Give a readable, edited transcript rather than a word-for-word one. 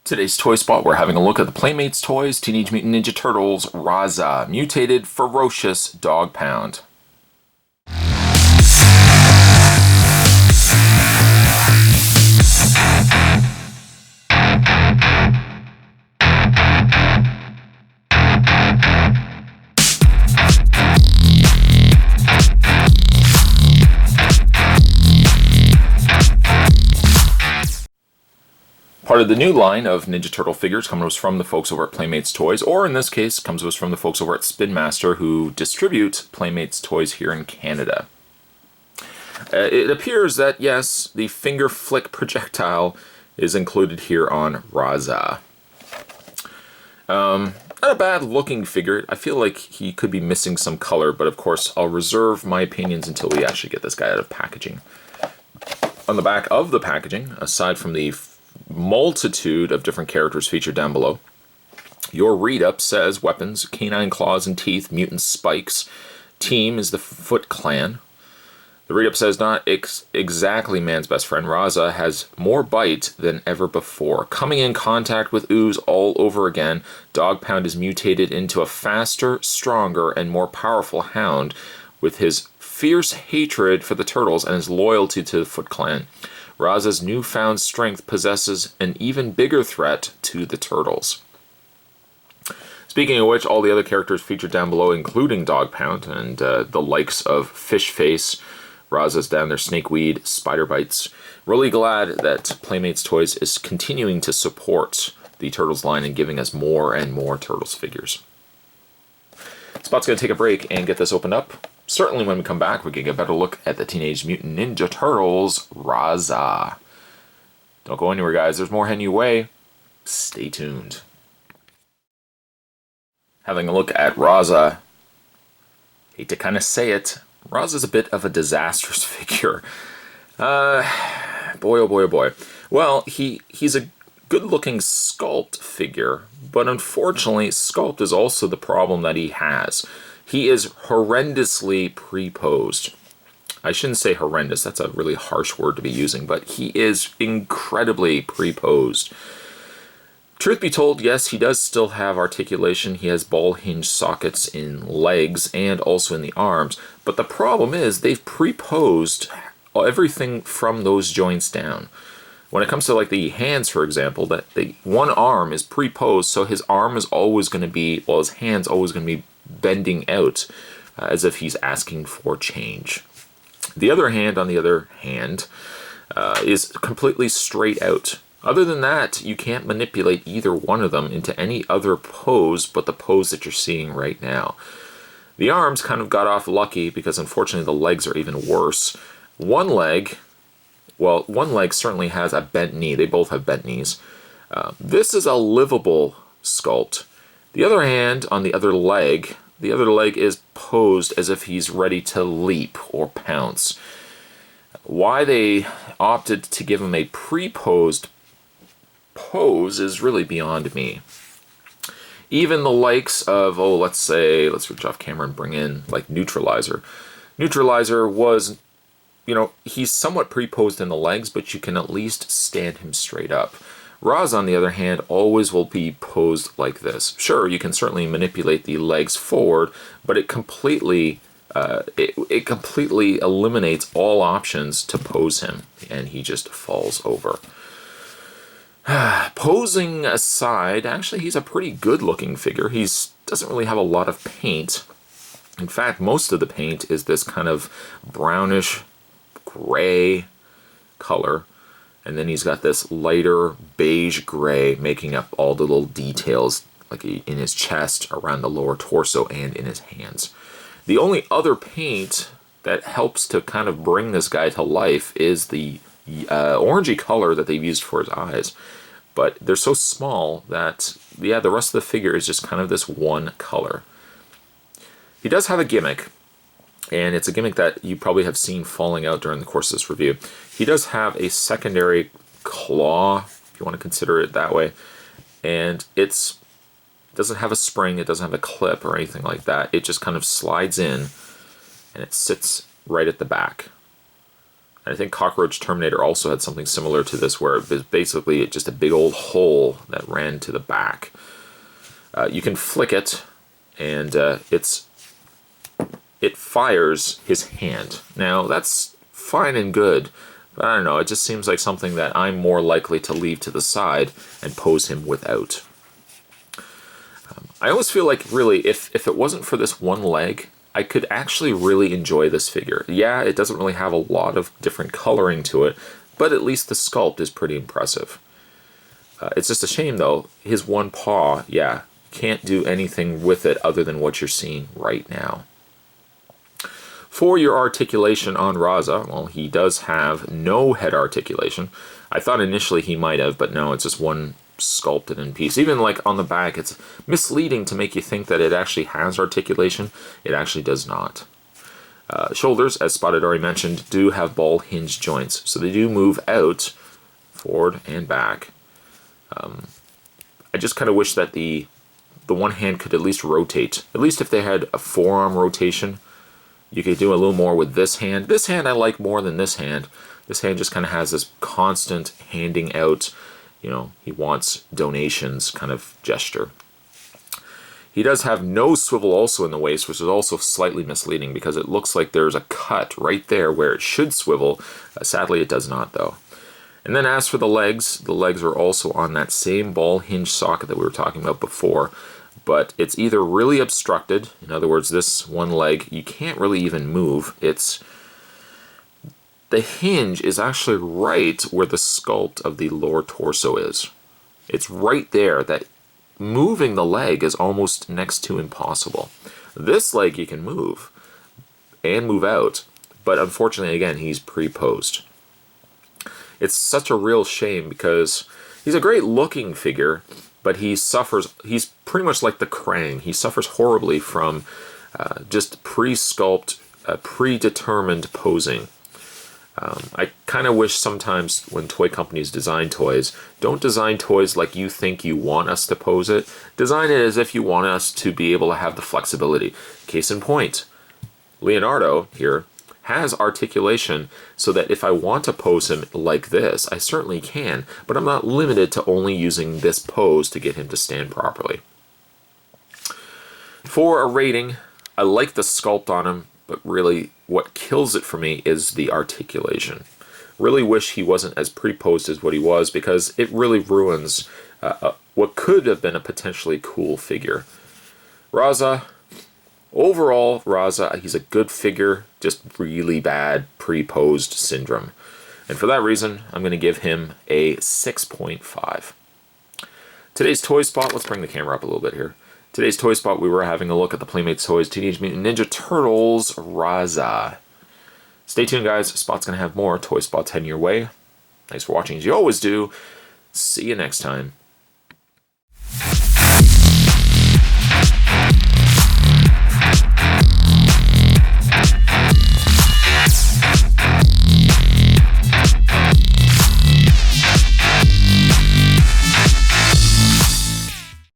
Today's Toy Spot, we're having a look at the Playmates toys, Teenage Mutant Ninja Turtles, Rahzar, mutated ferocious dog pound. Part of the new line of Ninja Turtle figures comes to us from the folks over at Playmates Toys, or in this case, comes to us from the folks over at Spin Master who distribute Playmates Toys here in Canada. It appears that, yes, the finger flick projectile is included here on Rahzar. Not a bad looking figure. I feel like he could be missing some color, but of course I'll reserve my opinions until we actually get this guy out of packaging. On the back of the packaging, aside from the multitude of different characters featured down below, your read-up says weapons, canine claws and teeth, mutant spikes. Team is the Foot Clan. The read-up says not exactly man's best friend. Rahzar has more bite than ever before. Coming in contact with ooze all over again, Dog Pound is mutated into a faster, stronger, and more powerful hound with his fierce hatred for the turtles and his loyalty to the Foot Clan. Rahzar's newfound strength possesses an even bigger threat to the turtles. Speaking of which, all the other characters featured down below, including Dog Pound and the likes of Fish Face, Rahzar's down there, Snakeweed, Spider Bites. Really glad that Playmates Toys is continuing to support the Turtles line and giving us more and more Turtles figures. Spot's going to take a break and get this opened up. Certainly when we come back, we can get a better look at the Teenage Mutant Ninja Turtles, Rahzar. Don't go anywhere, guys. There's more heading your way. Stay tuned. Having a look at Rahzar. Hate to kind of say it, Rahzar's a bit of a disastrous figure. Boy, oh boy, oh boy. Well, he's a good-looking sculpt figure, but unfortunately, sculpt is also the problem that he has. He is horrendously pre-posed. I shouldn't say horrendous, that's a really harsh word to be using, but he is incredibly pre-posed. Truth be told, yes, he does still have articulation. He has ball hinge sockets in legs and also in the arms, but the problem is they've pre-posed everything from those joints down. When it comes to like the hands, for example, that the one arm is pre-posed, so his arm is always going to be, well, his hand's always going to be bending out as if he's asking for change. The other hand, on the other hand, is completely straight out. Other than that, you can't manipulate either one of them into any other pose but the pose that you're seeing right now. The arms kind of got off lucky because unfortunately the legs are even worse. One leg certainly has a bent knee. They both have bent knees. This is a livable sculpt. The other hand on the other leg is posed as if he's ready to leap or pounce. Why they opted to give him a pre-posed pose is really beyond me. Even the likes of, let's reach off camera and bring in like Neutralizer. Neutralizer was, he's somewhat pre-posed in the legs, but you can at least stand him straight up. Rahzar, on the other hand, always will be posed like this. Sure, you can certainly manipulate the legs forward, but it completely eliminates all options to pose him, and he just falls over. Posing aside, actually, he's a pretty good-looking figure. He doesn't really have a lot of paint. In fact, most of the paint is this kind of brownish gray color. And then he's got this lighter beige gray making up all the little details like in his chest, around the lower torso, and in his hands. The only other paint that helps to kind of bring this guy to life is the orangey color that they've used for his eyes. But they're so small that, yeah, the rest of the figure is just kind of this one color. He does have a gimmick. And it's a gimmick that you probably have seen falling out during the course of this review. He does have a secondary claw, if you want to consider it that way. And it doesn't have a spring, it doesn't have a clip or anything like that. It just kind of slides in and it sits right at the back. And I think Cockroach Terminator also had something similar to this, where it was basically just a big old hole that ran to the back. You can flick it, and it fires his hand. Now, that's fine and good, but I don't know, it just seems like something that I'm more likely to leave to the side and pose him without. I always feel like, really, if it wasn't for this one leg, I could actually really enjoy this figure. Yeah, it doesn't really have a lot of different coloring to it, but at least the sculpt is pretty impressive. It's just a shame, though, his one paw, yeah, can't do anything with it other than what you're seeing right now. For your articulation on Rahzar, well, he does have no head articulation. I thought initially he might have, but no, it's just one sculpted in piece. Even like on the back, it's misleading to make you think that it actually has articulation. It actually does not. Shoulders, as Spotted already mentioned, do have ball hinge joints, so they do move out, forward and back. I just kind of wish that the one hand could at least rotate. At least if they had a forearm rotation, you could do a little more with this hand. This hand I like more than this hand. This hand just kind of has this constant handing out, you know, he wants donations kind of gesture. He does have no swivel also in the waist, which is also slightly misleading because it looks like there's a cut right there where it should swivel. Sadly, it does not, though. And then as for the legs are also on that same ball hinge socket that we were talking about before, but it's either really obstructed, in other words, this one leg, you can't really even move. The hinge is actually right where the sculpt of the lower torso is. It's right there that moving the leg is almost next to impossible. This leg you can move and move out, but unfortunately, again, he's pre-posed. It's such a real shame because he's a great looking figure, but he's pretty much like the Krang. He suffers horribly from just pre-sculpt, predetermined posing. I kind of wish sometimes when toy companies design toys, don't design toys like you think you want us to pose it. Design it as if you want us to be able to have the flexibility. Case in point, Leonardo here has articulation so that if I want to pose him like this, I certainly can, but I'm not limited to only using this pose to get him to stand properly. For a rating, I like the sculpt on him, but really what kills it for me is the articulation. Really wish he wasn't as pre-posed as what he was because it really ruins what could have been a potentially cool figure. Rahzar, overall, Rahzar, he's a good figure, just really bad pre-posed syndrome. And for that reason, I'm going to give him a 6.5. Today's Toy Spot, let's bring the camera up a little bit here. Today's Toy Spot, we were having a look at the Playmates Toys Teenage Mutant Ninja Turtles Rahzar. Stay tuned, guys. Spot's going to have more Toy Spots heading your way. Thanks for watching, as you always do. See you next time.